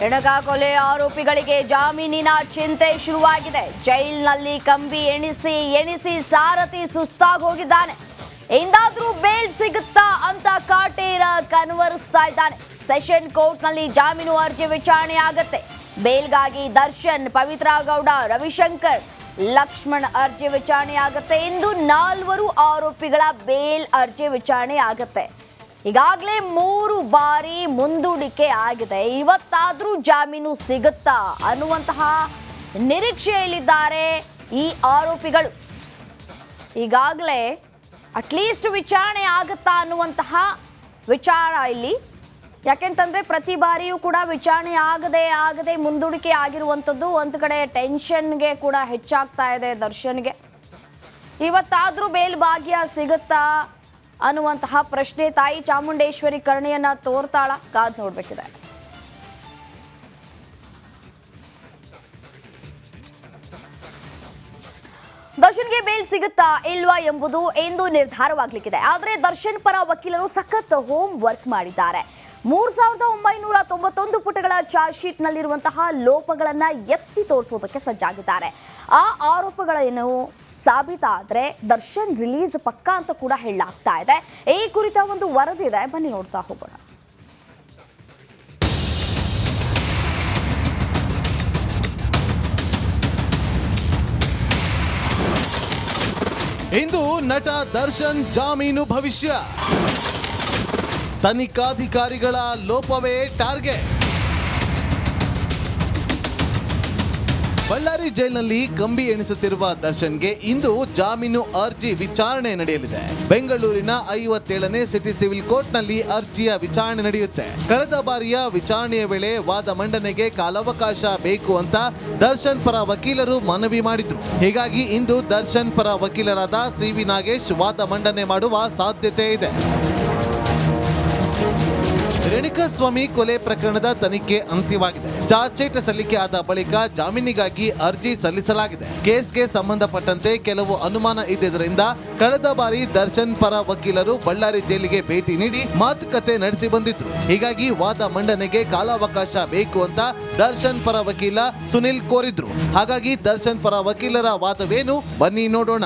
ಎಡಗ ಕೊಲೆ ಆರೋಪಿಗಳಿಗೆ ಜಾಮೀನಿನ ಚಿಂತೆ ಶುರುವಾಗಿದೆ. ಜೈಲಿನಲ್ಲಿ ಕಂಬಿ ಎಣಿಸಿ ಸಾರಥಿ ಸುಸ್ತಾಗಿ ಹೋಗಿದ್ದಾನೆ. ಎಂದಾದ್ರೂ ಬೇಲ್ ಸಿಗುತ್ತಾ ಅಂತ ಕಾಟೇರ ಕನ್ವರಿಸ್ತಾ ಇದ್ದಾನೆ. ಸೆಷನ್ ಕೋರ್ಟ್ನಲ್ಲಿ ಜಾಮೀನು ಅರ್ಜಿ ವಿಚಾರಣೆ ಆಗತ್ತೆ. ಬೇಲ್ಗಾಗಿ ದರ್ಶನ್, ಪವಿತ್ರ ಗೌಡ, ರವಿಶಂಕರ್, ಲಕ್ಷ್ಮಣ್ ಅರ್ಜಿ ವಿಚಾರಣೆ ಆಗತ್ತೆ. ಇಂದು 4 ಆರೋಪಿಗಳ ಬೇಲ್ ಅರ್ಜಿ ವಿಚಾರಣೆ ಆಗತ್ತೆ. ಈಗಾಗಲೇ 3 ಬಾರಿ ಮುಂದೂಡಿಕೆ ಆಗಿದೆ. ಇವತ್ತಾದ್ರೂ ಜಾಮೀನು ಸಿಗುತ್ತಾ ಅನ್ನುವಂತಹ ನಿರೀಕ್ಷೆಯಲ್ಲಿದ್ದಾರೆ ಈ ಆರೋಪಿಗಳು. ಈಗಾಗಲೇ ಅಟ್ಲೀಸ್ಟ್ ವಿಚಾರಣೆ ಆಗುತ್ತಾ ಅನ್ನುವಂತಹ ವಿಚಾರ ಇಲ್ಲಿ. ಯಾಕೆಂತಂದ್ರೆ ಪ್ರತಿ ಬಾರಿಯೂ ಕೂಡ ವಿಚಾರಣೆ ಆಗದೆ ಮುಂದೂಡಿಕೆ ಆಗಿರುವಂಥದ್ದು. ಒಂದು ಕಡೆ ಟೆನ್ಷನ್ಗೆ ಕೂಡ ಹೆಚ್ಚಾಗ್ತಾ ಇದೆ ದರ್ಶನ್ಗೆ. ಇವತ್ತಾದ್ರೂ ಬೇಲ್ ಭಾಗ್ಯ ಸಿಗುತ್ತಾ ಅನ್ನುವಂತಹ ಪ್ರಶ್ನೆ. ತಾಯಿ ಚಾಮುಂಡೇಶ್ವರಿ ಕರುಣೆಯನ್ನ ತೋರ್ತಾಳ, ಕಾದ್ ನೋಡ್ಬೇಕಿದೆ. ದರ್ಶನ್ಗೆ ಬೇಲ್ ಸಿಗುತ್ತಾ ಇಲ್ವಾ ಎಂಬುದು ಎಂದು ನಿರ್ಧಾರವಾಗಲಿಕ್ಕಿದೆ. ಆದರೆ ದರ್ಶನ್ ಪರ ವಕೀಲರು ಸಖತ್ ಹೋಮ್ ವರ್ಕ್ ಮಾಡಿದ್ದಾರೆ. 3991 ಪುಟಗಳ ಚಾರ್ಜ್ ಶೀಟ್ ನಲ್ಲಿರುವಂತಹ ಲೋಪಗಳನ್ನ ಎತ್ತಿ ತೋರಿಸೋದಕ್ಕೆ ಸಜ್ಜಾಗಿದ್ದಾರೆ. ಆ ಆರೋಪಗಳೇನು ಸಾಬೀತಾದ್ರೆ ದರ್ಶನ್ ರಿಲೀಸ್ ಪಕ್ಕಾ ಅಂತ ಕೂಡ ಹೇಳಲಾಗ್ತಾ ಇದೆ. ಈ ಕುರಿತ ಒಂದು ವರದಿ ಇದೆ, ಬನ್ನಿ ನೋಡ್ತಾ ಹೋಗೋಣ. ಇಂದು ನಟ ದರ್ಶನ್ ಜಾಮೀನು ಭವಿಷ್ಯ. ತನಿಖಾಧಿಕಾರಿಗಳ ಲೋಪವೇ ಟಾರ್ಗೆಟ್. ಬಳ್ಳಾರಿ ಜೈಲಿನಲ್ಲಿ ಕಂಬಿ ಎಣಿಸುತ್ತಿರುವ ದರ್ಶನ್ಗೆ ಇಂದು ಜಾಮೀನು ಅರ್ಜಿ ವಿಚಾರಣೆ ನಡೆಯಲಿದೆ. ಬೆಂಗಳೂರಿನ 57ನೇ ಸಿಟಿ ಸಿವಿಲ್ ಕೋರ್ಟ್ನಲ್ಲಿ ಅರ್ಜಿಯ ವಿಚಾರಣೆ ನಡೆಯುತ್ತೆ. ಕಳೆದ ಬಾರಿಯ ವಿಚಾರಣೆಯ ವೇಳೆ ವಾದ ಮಂಡನೆಗೆ ಕಾಲಾವಕಾಶ ಬೇಕು ಅಂತ ದರ್ಶನ್ ಪರ ವಕೀಲರು ಮನವಿ ಮಾಡಿದ್ರು. ಹೀಗಾಗಿ ಇಂದು ದರ್ಶನ್ ಪರ ವಕೀಲರಾದ CV ನಾಗೇಶ್ ವಾದ ಮಂಡನೆ ಮಾಡುವ ಸಾಧ್ಯತೆ ಇದೆ. ರೇಣುಕಾಸ್ವಾಮಿ ಕೊಲೆ ಪ್ರಕರಣದ ತನಿಖೆ ಅಂತ್ಯವಾಗಿದೆ. ಚಾರ್ಜ್ ಶೀಟ್ ಸಲ್ಲಿಕೆ ಆದ ಬಳಿಕ ಜಾಮೀನಿಗಾಗಿ ಅರ್ಜಿ ಸಲ್ಲಿಸಲಾಗಿದೆ. ಕೇಸ್ಗೆ ಸಂಬಂಧಪಟ್ಟಂತೆ ಕೆಲವು ಅನುಮಾನ ಇದ್ದಿದ್ದರಿಂದ ಕಳೆದ ಬಾರಿ ದರ್ಶನ್ ಪರ ವಕೀಲರು ಬಳ್ಳಾರಿ ಜೈಲಿಗೆ ಭೇಟಿ ನೀಡಿ ಮಾತುಕತೆ ನಡೆಸಿ ಬಂದಿದ್ರು. ಹೀಗಾಗಿ ವಾದ ಮಂಡನೆಗೆ ಕಾಲಾವಕಾಶ ಬೇಕು ಅಂತ ದರ್ಶನ್ ಪರ ವಕೀಲ ಸುನಿಲ್ ಕೋರಿದ್ರು. ಹಾಗಾಗಿ ದರ್ಶನ್ ಪರ ವಕೀಲರ ವಾದವೇನು, ಬನ್ನಿ ನೋಡೋಣ.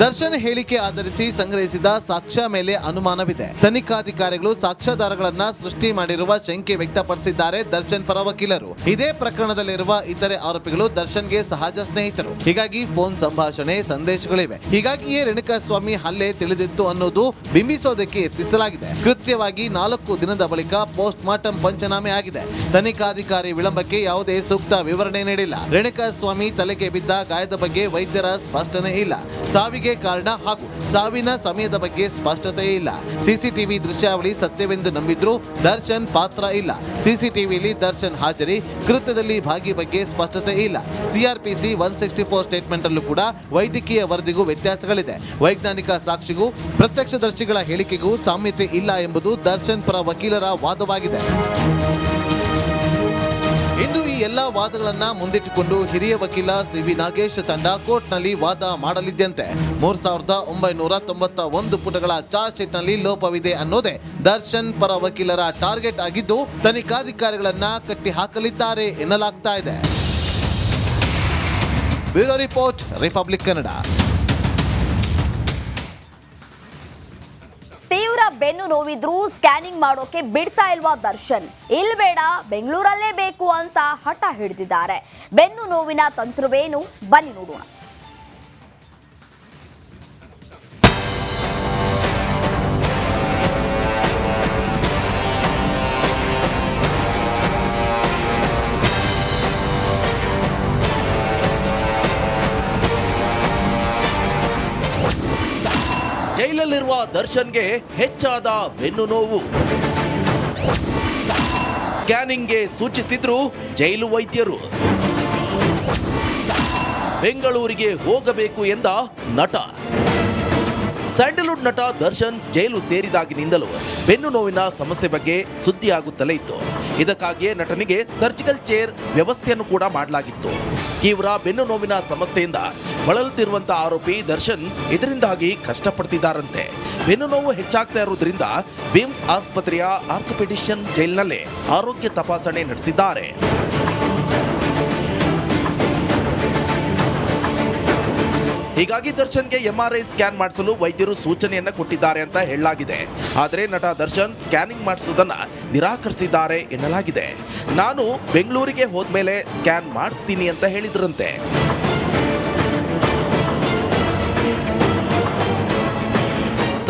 ದರ್ಶನ್ ಹೇಳಿಕೆ ಆಧರಿಸಿ ಸಂಗ್ರಹಿಸಿದ ಸಾಕ್ಷ್ಯ ಮೇಲೆ ಅನುಮಾನವಿದೆ. ತನಿಖಾಧಿಕಾರಿಗಳು ಸಾಕ್ಷ್ಯಾಧಾರಗಳನ್ನ ಸೃಷ್ಟಿ ಮಾಡಿರುವ ಶಂಕೆ ವ್ಯಕ್ತಪಡಿಸಿದ್ದಾರೆ ದರ್ಶನ್ ಪರ ವಕೀಲರು. ಇದೇ ಪ್ರಕರಣದಲ್ಲಿರುವ ಇತರೆ ಆರೋಪಿಗಳು ದರ್ಶನ್ಗೆ ಸಹಜ ಸ್ನೇಹಿತರು. ಹೀಗಾಗಿ ಫೋನ್ ಸಂಭಾಷಣೆ, ಸಂದೇಶಗಳಿವೆ. ಹೀಗಾಗಿಯೇ ರೇಣುಕಾಸ್ವಾಮಿ ಹಲ್ಲೆ ತಿಳಿದಿತ್ತು ಅನ್ನೋದು ಬಿಂಬಿಸೋದಕ್ಕೆ ಯತ್ನಿಸಲಾಗಿದೆ. ಕೃತ್ಯವಾಗಿ 4 ದಿನದ ಬಳಿಕ ಪೋಸ್ಟ್ ಮಾರ್ಟಂ ಪಂಚನಾಮೆ ಆಗಿದೆ. ತನಿಖಾಧಿಕಾರಿ ವಿಳಂಬಕ್ಕೆ ಯಾವುದೇ ಸೂಕ್ತ ವಿವರಣೆ ನೀಡಿಲ್ಲ. ರೇಣುಕಾಸ್ವಾಮಿ ತಲೆಗೆ ಬಿದ್ದ ಗಾಯದ ಬಗ್ಗೆ ವೈದ್ಯರ ಸ್ಪಷ್ಟನೆ ಇಲ್ಲ. ಸಾವಿಗೆ ಕಾರಣ ಹಾಗೂ ಸಾವಿನ ಸಮಯದ ಬಗ್ಗೆ ಸ್ಪಷ್ಟತೆ ಇಲ್ಲ. ಸಿಸಿಟಿವಿ ದೃಶ್ಯಾವಳಿ ಸತ್ಯವೆಂದು ನಂಬಿದ್ರು ದರ್ಶನ್ ಪಾತ್ರ ಇಲ್ಲ. ಸಿಸಿಟಿವಿಯಲ್ಲಿ ದರ್ಶನ್ ಹಾಜರಿ, ಕೃತ್ಯದಲ್ಲಿ ಭಾಗಿ ಬಗ್ಗೆ ಸ್ಪಷ್ಟತೆ ಇಲ್ಲ. CRPC 164 ಸ್ಟೇಟ್ಮೆಂಟ್ ಅಲ್ಲೂ ಕೂಡ ವೈದ್ಯಕೀಯ ವರದಿಗೂ ವ್ಯತ್ಯಾಸಗಳಿದೆ. ವೈಜ್ಞಾನಿಕ ಸಾಕ್ಷಿಗೂ ಪ್ರತ್ಯಕ್ಷದರ್ಶಿಗಳ ಹೇಳಿಕೆಗೂ ಸಾಮ್ಯತೆ ಇಲ್ಲ ಎಂಬುದು ದರ್ಶನ್ ಪರ ವಕೀಲರ ವಾದವಾಗಿದೆ. ಇಂದು ಈ ಎಲ್ಲಾ ವಾದಗಳನ್ನ ಮುಂದಿಟ್ಟುಕೊಂಡು ಹಿರಿಯ ವಕೀಲ CV ನಾಗೇಶ್ ತಂಡ ಕೋರ್ಟ್ನಲ್ಲಿ ವಾದ ಮಾಡಲಿದ್ದಂತೆ. 3991 ಪುಟಗಳ ಚಾರ್ಜ್ ಶೀಟ್ ನಲ್ಲಿ ಲೋಪವಿದೆ ಅನ್ನೋದೇ ದರ್ಶನ್ ಪರ ವಕೀಲರ ಟಾರ್ಗೆಟ್ ಆಗಿದ್ದು ತನಿಖಾಧಿಕಾರಿಗಳನ್ನ ಕಟ್ಟಿ ಹಾಕಲಿದ್ದಾರೆ ಎನ್ನಲಾಗ್ತಾ ಇದೆ. Bureau report, republic Kannada. ತೀವ್ರ ಬೆನ್ನು ನೋವಿದ್ರೂ ಸ್ಕ್ಯಾನಿಂಗ್ ಮಾಡೋಕೆ ಬಿಡ್ತಾ ಇಲ್ವಾ ದರ್ಶನ್? ಇಲ್ಲಿ ಬೇಡ, ಬೆಂಗಳೂರಲ್ಲೇ ಬೇಕು ಅಂತ ಹಠ ಹಿಡಿದಿದ್ದಾರೆ. ಬೆನ್ನು ನೋವಿನ ತಂತ್ರವೇನು, ಬನ್ನಿ ನೋಡೋಣ. ಜೈಲಲ್ಲಿರುವ ದರ್ಶನ್ಗೆ ಹೆಚ್ಚಾದ ಬೆನ್ನು ನೋವು. ಸ್ಕ್ಯಾನಿಂಗ್ಗೆ ಸೂಚಿಸಿದ್ರು ಜೈಲು ವೈದ್ಯರು. ಬೆಂಗಳೂರಿಗೆ ಹೋಗಬೇಕು ಎಂದ ನಟ. ಸ್ಯಾಂಡಲ್ವುಡ್ ನಟ ದರ್ಶನ್ ಜೈಲು ಸೇರಿದಾಗಿನಿಂದಲೂ ಬೆನ್ನು ನೋವಿನ ಸಮಸ್ಯೆ ಬಗ್ಗೆ ಸುದ್ದಿಯಾಗುತ್ತಲೇ ಇತ್ತು. ಇದಕ್ಕಾಗಿಯೇ ನಟನಿಗೆ ಸರ್ಜಿಕಲ್ ಚೇರ್ ವ್ಯವಸ್ಥೆಯನ್ನು ಕೂಡ ಮಾಡಲಾಗಿತ್ತು. ತೀವ್ರ ಬೆನ್ನು ನೋವಿನ ಸಮಸ್ಯೆಯಿಂದ ಬಳಲುತ್ತಿರುವಂತಹ ಆರೋಪಿ ದರ್ಶನ್ ಇದರಿಂದಾಗಿ ಕಷ್ಟಪಡ್ತಿದ್ದಾರಂತೆ. ಬೆನ್ನು ನೋವು ಹೆಚ್ಚಾಗ್ತಾ ಇರುವುದರಿಂದ ಬಿಮ್ಸ್ ಆಸ್ಪತ್ರೆಯ ಆರ್ಥೋಪೆಡಿಷಿಯನ್ ಜೈಲಿನಲ್ಲೇ ಆರೋಗ್ಯ ತಪಾಸಣೆ ನಡೆಸಿದ್ದಾರೆ. ಹೀಗಾಗಿ ದರ್ಶನ್ಗೆ MRI ಸ್ಕ್ಯಾನ್ ಮಾಡಿಸಲು ವೈದ್ಯರು ಸೂಚನೆಯನ್ನ ಕೊಟ್ಟಿದ್ದಾರೆ ಅಂತ ಹೇಳಲಾಗಿದೆ. ಆದರೆ ನಟ ದರ್ಶನ್ ಸ್ಕ್ಯಾನಿಂಗ್ ಮಾಡಿಸುವುದನ್ನ ನಿರಾಕರಿಸಿದ್ದಾರೆ ಎನ್ನಲಾಗಿದೆ. ನಾನು ಬೆಂಗಳೂರಿಗೆ ಹೋದ್ಮೇಲೆ ಸ್ಕ್ಯಾನ್ ಮಾಡಿಸ್ತೀನಿ ಅಂತ ಹೇಳಿದ್ರಂತೆ.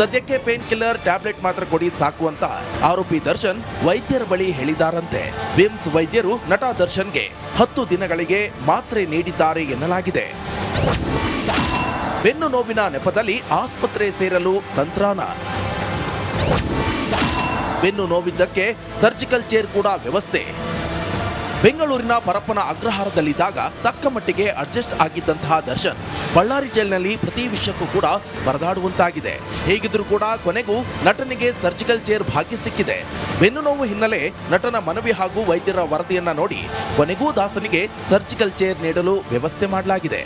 ಸದ್ಯಕ್ಕೆ ಪೇನ್ ಕಿಲ್ಲರ್ ಟ್ಯಾಬ್ಲೆಟ್ ಮಾತ್ರ ಕೊಡಿ ಸಾಕು ಅಂತ ಆರೋಪಿ ದರ್ಶನ್ ವೈದ್ಯರ ಬಳಿ ಹೇಳಿದಾರಂತೆ. ಬಿಮ್ಸ್ ವೈದ್ಯರು ನಟ ದರ್ಶನ್ಗೆ 10 ದಿನಗಳಿಗೆ ಮಾತ್ರೆ ನೀಡಿದ್ದಾರೆ ಎನ್ನಲಾಗಿದೆ. ಬೆನ್ನು ನೋವಿನ ನೆಪದಲ್ಲಿ ಆಸ್ಪತ್ರೆ ಸೇರಲು ತಂತ್ರಾನ. ಬೆನ್ನು ನೋವಿದ್ದಕ್ಕೆ ಸರ್ಜಿಕಲ್ ಚೇರ್ ಕೂಡ ವ್ಯವಸ್ಥೆ. ಬೆಂಗಳೂರಿನ ಪರಪ್ಪನ ಅಗ್ರಹಾರದಲ್ಲಿದ್ದಾಗ ತಕ್ಕ ಮಟ್ಟಿಗೆ ಅಡ್ಜಸ್ಟ್ ಆಗಿದ್ದಂತಹ ದರ್ಶನ್ ಬಳ್ಳಾರಿ ಜೈಲಿನಲ್ಲಿ ಪ್ರತಿ ವಿಷಯಕ್ಕೂ ಕೂಡ ಪರದಾಡುವಂತಾಗಿದೆ. ಹೇಗಿದ್ರೂ ಕೂಡ ಕೊನೆಗೂ ನಟನಿಗೆ ಸರ್ಜಿಕಲ್ ಚೇರ್ ಭಾಗ್ಯ ಸಿಕ್ಕಿದೆ. ಬೆನ್ನು ನೋವು ಹಿನ್ನೆಲೆ ನಟನ ಮನವಿ ಹಾಗೂ ವೈದ್ಯರ ವರದಿಯನ್ನ ನೋಡಿ ಕೊನೆಗೂ ದಾಸನಿಗೆ ಸರ್ಜಿಕಲ್ ಚೇರ್ ನೀಡಲು ವ್ಯವಸ್ಥೆ ಮಾಡಲಾಗಿದೆ.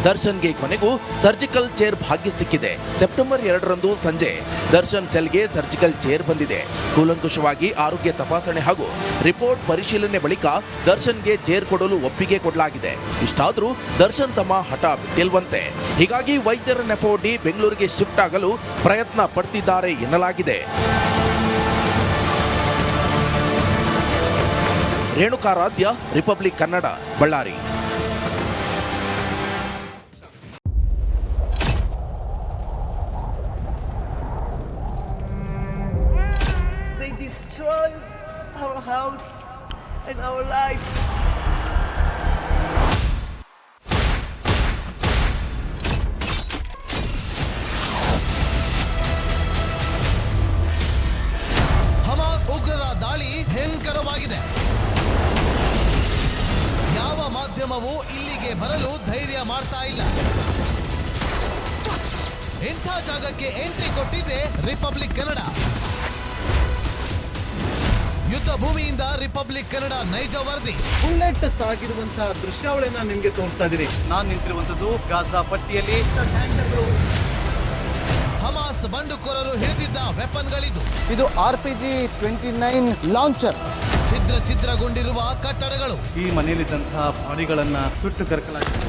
ದರ್ಶನ್ಗೆ ಕೊನೆಗೂ ಸರ್ಜಿಕಲ್ ಚೇರ್ ಭಾಗ್ಯ ಸಿಕ್ಕಿದೆ. ಸೆಪ್ಟೆಂಬರ್ 2ರಂದು ಸಂಜೆ ದರ್ಶನ್ ಸೆಲ್ಗೆ ಸರ್ಜಿಕಲ್ ಚೇರ್ ಬಂದಿದೆ. ಕೂಲಂಕುಷವಾಗಿ ಆರೋಗ್ಯ ತಪಾಸಣೆ ಹಾಗೂ ರಿಪೋರ್ಟ್ ಪರಿಶೀಲನೆ ಬಳಿಕ ದರ್ಶನ್ಗೆ ಚೇರ್ ಕೊಡಲು ಒಪ್ಪಿಗೆ ಕೊಡಲಾಗಿದೆ. ಇಷ್ಟಾದರೂ ದರ್ಶನ್ ತಮ್ಮ ಹಠ ಬಿಟ್ಟಿಲ್ವಂತೆ. ಹೀಗಾಗಿ ವೈದ್ಯರ ನೆಪವೊಡ್ಡಿ ಬೆಂಗಳೂರಿಗೆ ಶಿಫ್ಟ್ ಆಗಲು ಪ್ರಯತ್ನ ಪಡ್ತಿದ್ದಾರೆ ಎನ್ನಲಾಗಿದೆ. Renukaradhya, republic Kannada, Ballari. Destroyed our house and our life. Hamas ಉಗ್ರರ ದಾಳಿ ಭಯಂಕರವಾಗಿದೆ. ಯಾವ ಮಾಧ್ಯಮವೂ ಇಲ್ಲಿಗೆ ಬರಲು ಧೈರ್ಯ ಮಾಡ್ತಾ ಇಲ್ಲ. ಇಂಥ ಜಾಗಕ್ಕೆ ಎಂಟ್ರಿ ಕೊಟ್ಟಿದೆ ರಿಪಬ್ಲಿಕ್ ಕನ್ನಡ. ಯುದ್ಧ ಭೂಮಿಯಿಂದ ರಿಪಬ್ಲಿಕ್ ಕನ್ನಡ ನೈಜ ವರದಿ. ಬುಲೆಟ್ ತಾಗಿರುವಂತಹ ದೃಶ್ಯಾವಳಿಯನ್ನ ನಿಮ್ಗೆ ತೋರಿಸ್ತಾ ಇದೀನಿ. ನಾನು ನಿಂತಿರುವಂತದ್ದು ಗಾಜಾ ಪಟ್ಟಿಯಲ್ಲಿ. ಹಮಾಸ್ ಬಂಡುಕೋರರು ಹಿಡಿದಿದ್ದ ವೆಪನ್ಗಳಿದು. ಇದು RPG-29 ಲಾಂಚರ್. ಛಿದ್ರಗೊಂಡಿರುವ ಕಟ್ಟಡಗಳು. ಈ ಮನೆಯಲ್ಲಿದ್ದಂತಹ ಬಾಡಿಗಳನ್ನ ಸುಟ್ಟು ಕರಕಲಾಗಿದೆ.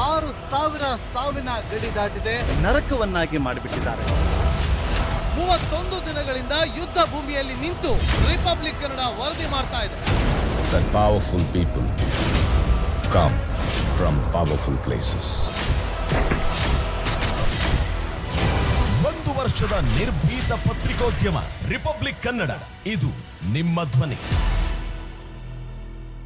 6,000 ಸಾವಿನ ಗಡಿ ದಾಟಿದೆ. ನರಕವನ್ನಾಗಿ ಮಾಡಿಬಿಟ್ಟಿದ್ದಾರೆ. 31 ದಿನಗಳಿಂದ ಯುದ್ಧ ಭೂಮಿಯಲ್ಲಿ ನಿಂತು ರಿಪಬ್ಲಿಕ್ ಕನ್ನಡ ವರದಿ ಮಾಡ್ತಾ ಇದೆ. That powerful people come from powerful places. 1 ವರ್ಷದ ನಿರ್ಭೀತ ಪತ್ರಿಕೋದ್ಯಮ ರಿಪಬ್ಲಿಕ್ ಕನ್ನಡ. ಇದು ನಿಮ್ಮ ಧ್ವನಿ.